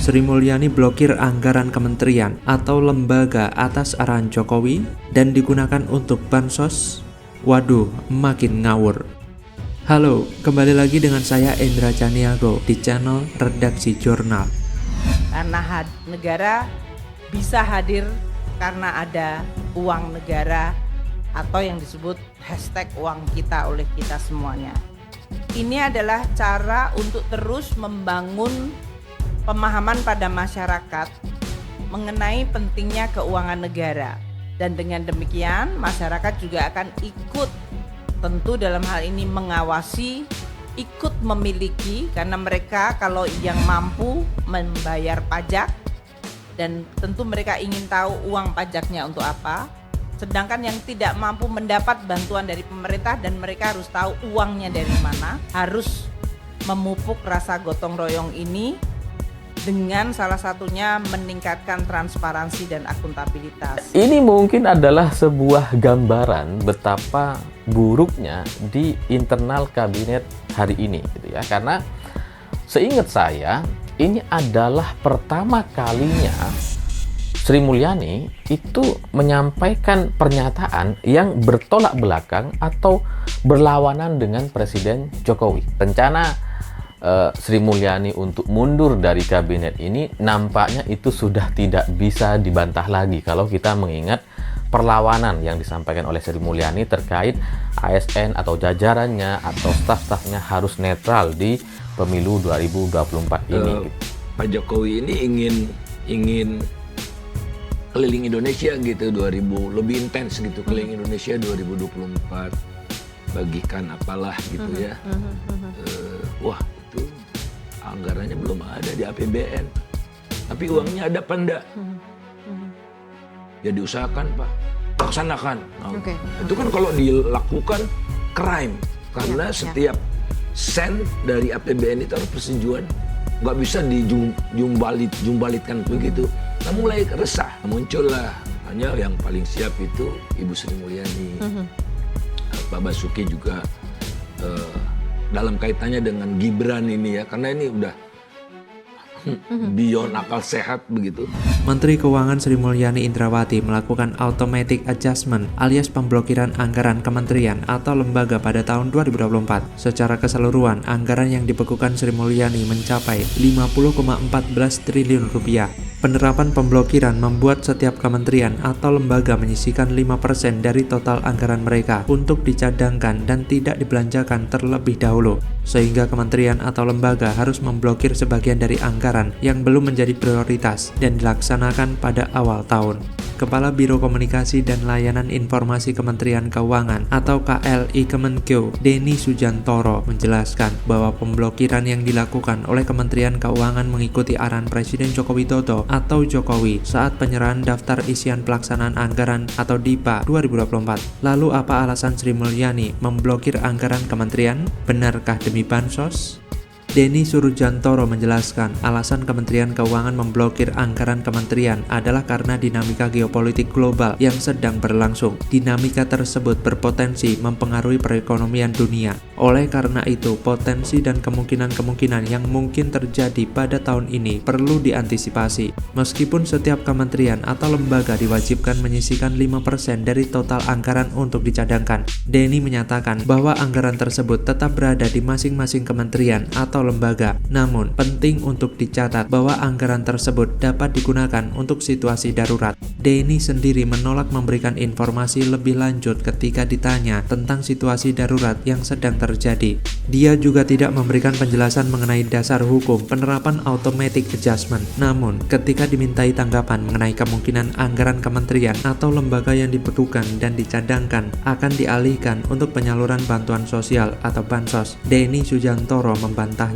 Sri Mulyani blokir anggaran kementerian atau lembaga atas arahan Jokowi dan digunakan untuk bansos. Waduh, makin ngawur. Halo, kembali lagi dengan saya Endra Caniago di channel Redaksi Jurnal. Karena negara bisa hadir karena ada uang negara atau yang disebut hashtag uang kita oleh kita semuanya. Ini adalah cara untuk terus membangun pemahaman pada masyarakat mengenai pentingnya keuangan negara. Dan dengan demikian masyarakat juga akan ikut tentu dalam hal ini mengawasi, ikut memiliki, karena mereka kalau yang mampu membayar pajak dan tentu mereka ingin tahu uang pajaknya untuk apa. Sedangkan yang tidak mampu mendapat bantuan dari pemerintah dan mereka harus tahu uangnya dari mana, harus memupuk rasa gotong royong ini dengan salah satunya meningkatkan transparansi dan akuntabilitas. Ini mungkin adalah sebuah gambaran betapa buruknya di internal kabinet hari ini, gitu ya. Karena seingat saya, ini adalah pertama kalinya Sri Mulyani itu menyampaikan pernyataan yang bertolak belakang atau berlawanan dengan Presiden Jokowi. Rencana Sri Mulyani untuk mundur dari kabinet ini nampaknya itu sudah tidak bisa dibantah lagi kalau kita mengingat perlawanan yang disampaikan oleh Sri Mulyani terkait ASN atau jajarannya atau staf-stafnya harus netral di pemilu 2024 ini. Pak Jokowi ini ingin keliling Indonesia gitu 2000 lebih intens gitu keliling Indonesia 2024 bagikan apalah gitu ya. Wah, itu anggarannya belum ada di APBN, tapi uangnya ada apa enggak? Ya diusahakan Pak, laksanakan. Itu kan kalau dilakukan crime, karena setiap sen dari APBN itu harus persetujuan, nggak bisa dijumbalitkan begitu. Nah mulai resah, muncullah hanya yang paling siap itu Ibu Sri Mulyani, Pak Basuki juga. Dalam kaitannya dengan Gibran ini ya, karena ini udah beyond akal sehat begitu. Menteri Keuangan Sri Mulyani Indrawati melakukan automatic adjustment alias pemblokiran anggaran kementerian atau lembaga pada tahun 2024. Secara keseluruhan, anggaran yang dibekukan Sri Mulyani mencapai 50,14 triliun rupiah. Penerapan pemblokiran membuat setiap kementerian atau lembaga menyisihkan 5% dari total anggaran mereka untuk dicadangkan dan tidak dibelanjakan terlebih dahulu, sehingga kementerian atau lembaga harus memblokir sebagian dari anggaran yang belum menjadi prioritas dan dilaksanakan pada awal tahun. Kepala Biro Komunikasi dan Layanan Informasi Kementerian Keuangan atau KLI Kemenkeu, Denny Sujantoro menjelaskan bahwa pemblokiran yang dilakukan oleh Kementerian Keuangan mengikuti arahan Presiden Joko Widodo atau Jokowi saat penyerahan daftar isian pelaksanaan anggaran atau DIPA 2024. Lalu apa alasan Sri Mulyani memblokir anggaran kementerian? Benarkah demi bansos? Denny Surjantoro menjelaskan alasan Kementerian Keuangan memblokir anggaran kementerian adalah karena dinamika geopolitik global yang sedang berlangsung. Dinamika tersebut berpotensi mempengaruhi perekonomian dunia. Oleh karena itu, potensi dan kemungkinan-kemungkinan yang mungkin terjadi pada tahun ini perlu diantisipasi. Meskipun setiap kementerian atau lembaga diwajibkan menyisihkan 5% dari total anggaran untuk dicadangkan, Denny menyatakan bahwa anggaran tersebut tetap berada di masing-masing kementerian atau lembaga. Namun, penting untuk dicatat bahwa anggaran tersebut dapat digunakan untuk situasi darurat. Denny sendiri menolak memberikan informasi lebih lanjut ketika ditanya tentang situasi darurat yang sedang terjadi. Dia juga tidak memberikan penjelasan mengenai dasar hukum penerapan automatic adjustment. Namun, ketika dimintai tanggapan mengenai kemungkinan anggaran kementerian atau lembaga yang dibekukan dan dicadangkan akan dialihkan untuk penyaluran bantuan sosial atau bansos, Denny Sujantoro membantahnya.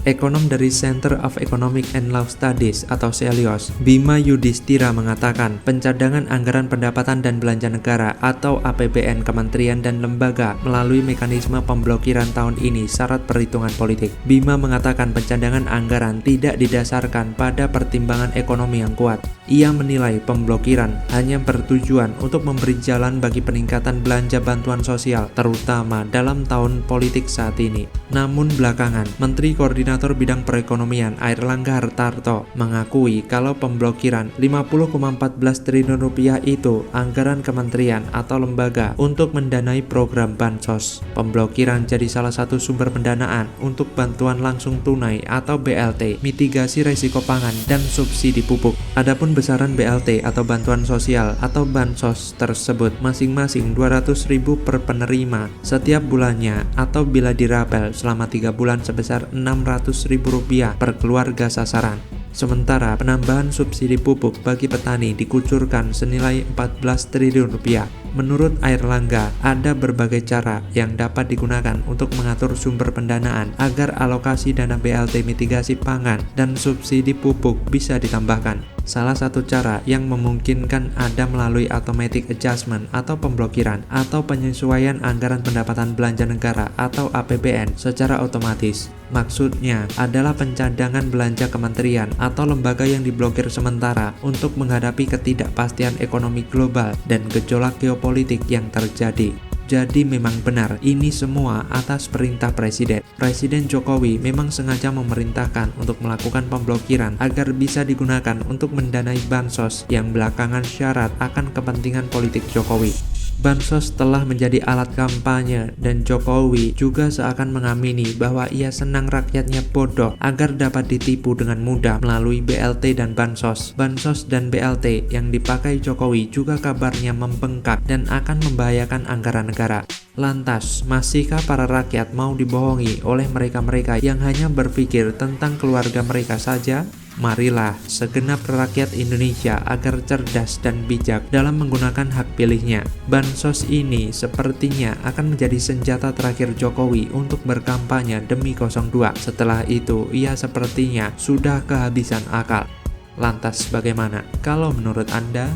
Ekonom dari Center of Economic and Law Studies atau CELIOS, Bima Yudhistira mengatakan pencadangan anggaran pendapatan dan belanja negara atau APBN kementerian dan lembaga melalui mekanisme pemblokiran tahun ini syarat perhitungan politik. Bima mengatakan pencadangan anggaran tidak didasarkan pada pertimbangan ekonomi yang kuat. Ia menilai pemblokiran hanya bertujuan untuk memberi jalan bagi peningkatan belanja bantuan sosial, terutama dalam tahun politik saat ini. Namun belakangan, Menteri Koordinator Koordinator Bidang Perekonomian Airlangga Hartarto mengakui kalau pemblokiran 50,14 triliun rupiah itu anggaran kementerian atau lembaga untuk mendanai program Bansos. Pemblokiran jadi salah satu sumber pendanaan untuk bantuan langsung tunai atau BLT, mitigasi risiko pangan, dan subsidi pupuk. Adapun besaran BLT atau bantuan sosial atau Bansos tersebut masing-masing 200.000 per penerima setiap bulannya atau bila dirapel selama 3 bulan sebesar Rp600.000 per keluarga sasaran. Sementara penambahan subsidi pupuk bagi petani dikucurkan senilai 14 triliun rupiah. Menurut Airlangga, ada berbagai cara yang dapat digunakan untuk mengatur sumber pendanaan agar alokasi dana BLT mitigasi pangan dan subsidi pupuk bisa ditambahkan. Salah satu cara yang memungkinkan ada melalui automatic adjustment atau pemblokiran atau penyesuaian anggaran pendapatan belanja negara atau APBN secara otomatis. Maksudnya adalah pencadangan belanja kementerian atau lembaga yang diblokir sementara untuk menghadapi ketidakpastian ekonomi global dan gejolak geopolitik yang terjadi. Jadi memang benar, ini semua atas perintah Presiden. Presiden Jokowi memang sengaja memerintahkan untuk melakukan pemblokiran agar bisa digunakan untuk mendanai Bansos yang belakangan syarat akan kepentingan politik Jokowi. Bansos telah menjadi alat kampanye dan Jokowi juga seakan mengamini bahwa ia senang rakyatnya bodoh agar dapat ditipu dengan mudah melalui BLT dan Bansos. Bansos dan BLT yang dipakai Jokowi juga kabarnya membengkak dan akan membahayakan anggaran negara. Lantas, masihkah para rakyat mau dibohongi oleh mereka-mereka yang hanya berpikir tentang keluarga mereka saja? Marilah segenap rakyat Indonesia agar cerdas dan bijak dalam menggunakan hak pilihnya. Bansos ini sepertinya akan menjadi senjata terakhir Jokowi untuk berkampanye demi 02. Setelah itu, ia sepertinya sudah kehabisan akal. Lantas bagaimana kalau menurut Anda?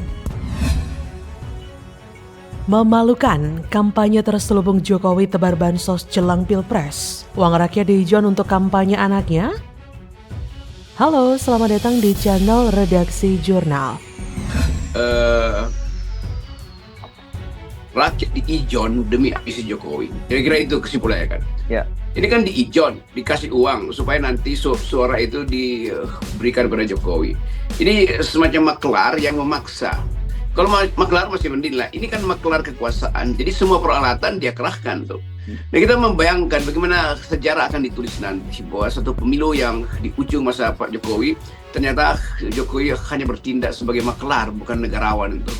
Memalukan, kampanye terselubung Jokowi tebar Bansos jelang Pilpres. Uang rakyat diijon untuk kampanye anaknya? Halo, selamat datang di channel Redaksi Jurnal. Rakyat diijon demi ambisi Jokowi. Kira-kira itu kesimpulannya kan? Ya. Ini kan diijon, dikasih uang supaya nanti suara itu diberikan kepada Jokowi. Ini semacam maklar yang memaksa. Kalau maklar masih mending lah. Ini kan maklar kekuasaan. Jadi semua peralatan dia kerahkan tuh. Nah, kita membayangkan bagaimana sejarah akan ditulis nanti bahwa satu pemilu yang di ujung masa Pak Jokowi ternyata Jokowi hanya bertindak sebagai maklar, bukan negarawan itu.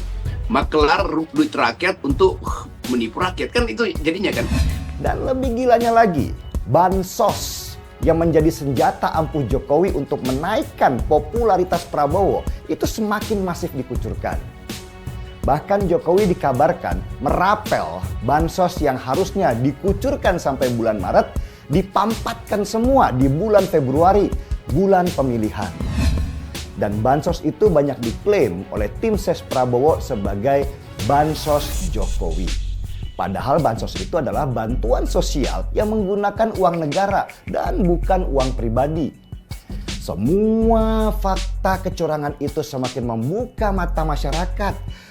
Maklar duit rakyat untuk menipu rakyat, kan itu jadinya kan. Dan lebih gilanya lagi, Bansos yang menjadi senjata ampuh Jokowi untuk menaikkan popularitas Prabowo itu semakin masif dikucurkan. Bahkan Jokowi dikabarkan merapel Bansos yang harusnya dikucurkan sampai bulan Maret, dipampatkan semua di bulan Februari, bulan pemilihan. Dan Bansos itu banyak diklaim oleh tim ses Prabowo sebagai Bansos Jokowi. Padahal Bansos itu adalah bantuan sosial yang menggunakan uang negara dan bukan uang pribadi. Semua fakta kecurangan itu semakin membuka mata masyarakat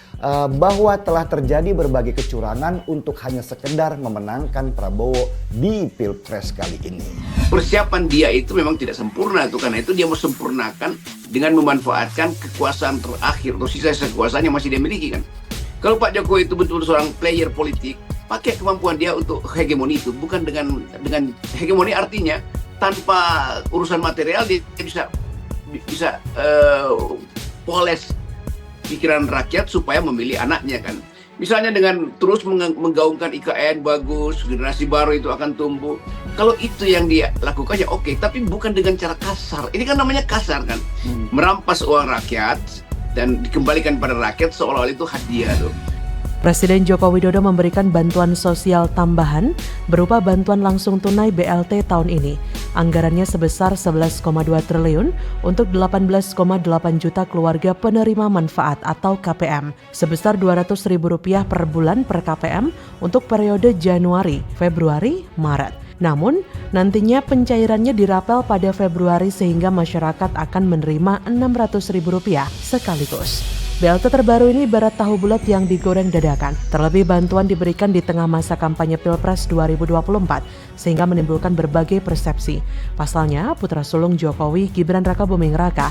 bahwa telah terjadi berbagai kecurangan untuk hanya sekedar memenangkan Prabowo di Pilpres kali ini. Persiapan dia itu memang tidak sempurna tuh, karena itu dia mau sempurnakan dengan memanfaatkan kekuasaan terakhir atau sisa kekuasaan yang masih dia miliki kan. Kalau Pak Jokowi itu betul-betul seorang player politik, pakai kemampuan dia untuk hegemoni itu, bukan dengan hegemoni artinya tanpa urusan material dia bisa poles pikiran rakyat supaya memilih anaknya kan. Misalnya dengan terus menggaungkan IKN bagus, generasi baru itu akan tumbuh. Kalau itu yang dia lakukan ya oke, tapi bukan dengan cara kasar. Ini kan namanya kasar kan. Merampas uang rakyat dan dikembalikan pada rakyat seolah-olah itu hadiah tuh. Presiden Joko Widodo memberikan bantuan sosial tambahan berupa bantuan langsung tunai BLT tahun ini. Anggarannya sebesar 11,2 triliun untuk 18,8 juta keluarga penerima manfaat atau KPM, sebesar Rp200.000 per bulan per KPM untuk periode Januari, Februari, Maret. Namun, nantinya pencairannya dirapel pada Februari sehingga masyarakat akan menerima Rp600.000 sekaligus. BLT terbaru ini ibarat tahu bulat yang digoreng dadakan. Terlebih bantuan diberikan di tengah masa kampanye Pilpres 2024 sehingga menimbulkan berbagai persepsi. Pasalnya, putra sulung Jokowi, Gibran Raka Buming Raka,